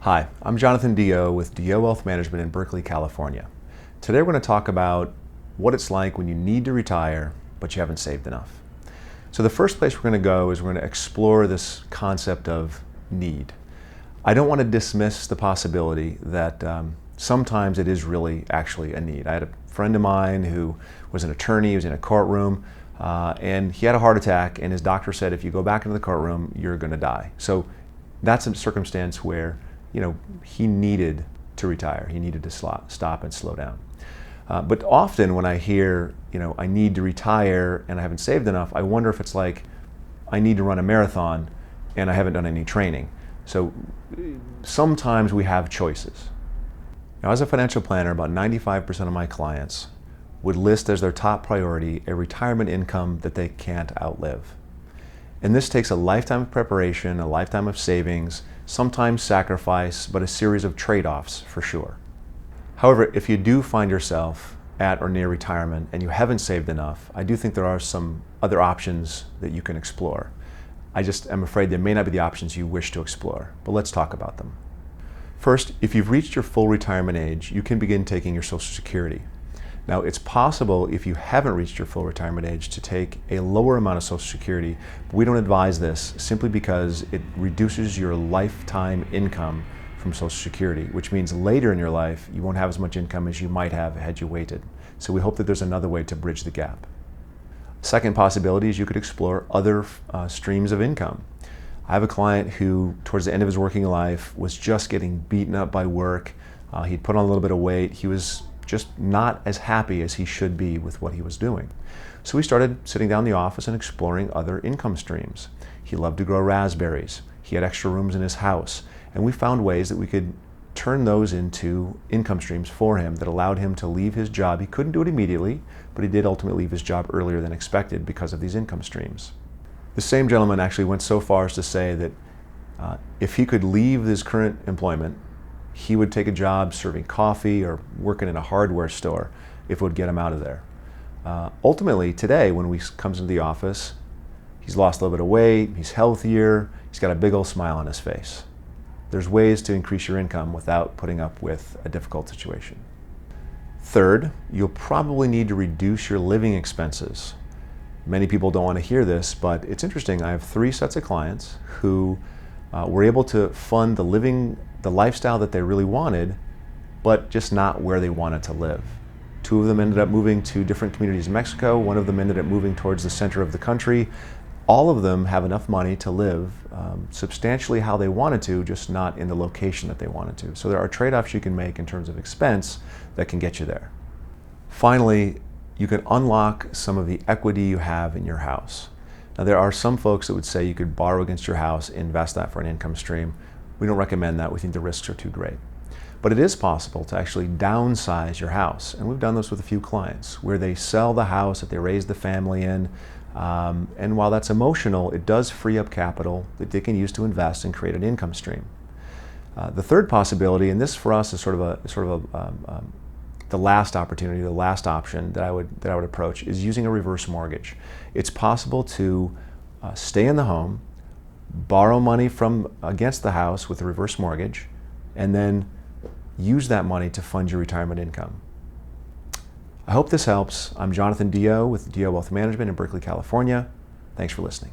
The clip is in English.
Hi, I'm Jonathan DeYoe with DeYoe Wealth Management in Berkeley, California. Today we're going to talk about what it's like when you need to retire but you haven't saved enough. So the first place we're going to go is we're going to explore this concept of need. I don't want to dismiss the possibility that sometimes it is really actually a need. I had a friend of mine who was an attorney, he was in a courtroom, and he had a heart attack, and his doctor said, if you go back into the courtroom, you're going to die. So that's a circumstance where he needed to retire. He needed to stop and slow down. But often when I hear, I need to retire and I haven't saved enough, I wonder if it's like, I need to run a marathon and I haven't done any training. So sometimes we have choices. Now, as a financial planner, about 95% of my clients would list as their top priority a retirement income that they can't outlive. And this takes a lifetime of preparation, a lifetime of savings, sometimes sacrifice, but a series of trade-offs for sure. However, if you do find yourself at or near retirement and you haven't saved enough, I do think there are some other options that you can explore. I just am afraid they may not be the options you wish to explore, but let's talk about them. First, if you've reached your full retirement age, you can begin taking your Social Security. Now, it's possible if you haven't reached your full retirement age to take a lower amount of Social Security, but we don't advise this simply because it reduces your lifetime income from Social Security, which means later in your life you won't have as much income as you might have had you waited. So we hope that there's another way to bridge the gap. Second possibility is you could explore other streams of income. I have a client who, towards the end of his working life, was just getting beaten up by work. He'd put on a little bit of weight. He was just not as happy as he should be with what he was doing. So we started sitting down in the office and exploring other income streams. He loved to grow raspberries. He had extra rooms in his house. And we found ways that we could turn those into income streams for him that allowed him to leave his job. He couldn't do it immediately, but he did ultimately leave his job earlier than expected because of these income streams. The same gentleman actually went so far as to say that if he could leave his current employment, he would take a job serving coffee or working in a hardware store if it would get him out of there. Ultimately, today, when he comes into the office, he's lost a little bit of weight, he's healthier, he's got a big old smile on his face. There's ways to increase your income without putting up with a difficult situation. Third, you'll probably need to reduce your living expenses. Many people don't want to hear this, but it's interesting. I have 3 sets of clients who were able to fund the lifestyle that they really wanted, but just not where they wanted to live. 2 of them ended up moving to different communities in Mexico. 1 of them ended up moving towards the center of the country. All of them have enough money to live substantially how they wanted to, just not in the location that they wanted to. So there are trade-offs you can make in terms of expense that can get you there. Finally, you can unlock some of the equity you have in your house. Now, there are some folks that would say you could borrow against your house, invest that for an income stream. We don't recommend that. We think the risks are too great. But it is possible to actually downsize your house. And we've done this with a few clients where they sell the house that they raised the family in. And while that's emotional, it does free up capital that they can use to invest and create an income stream. The third possibility, and this for us is the last opportunity, the last option that I would approach, is using a reverse mortgage. It's possible to stay in the home, borrow money against the house with a reverse mortgage, and then use that money to fund your retirement income. I hope this helps. I'm Jonathan DeYoe with DeYoe Wealth Management in Berkeley, California. Thanks for listening.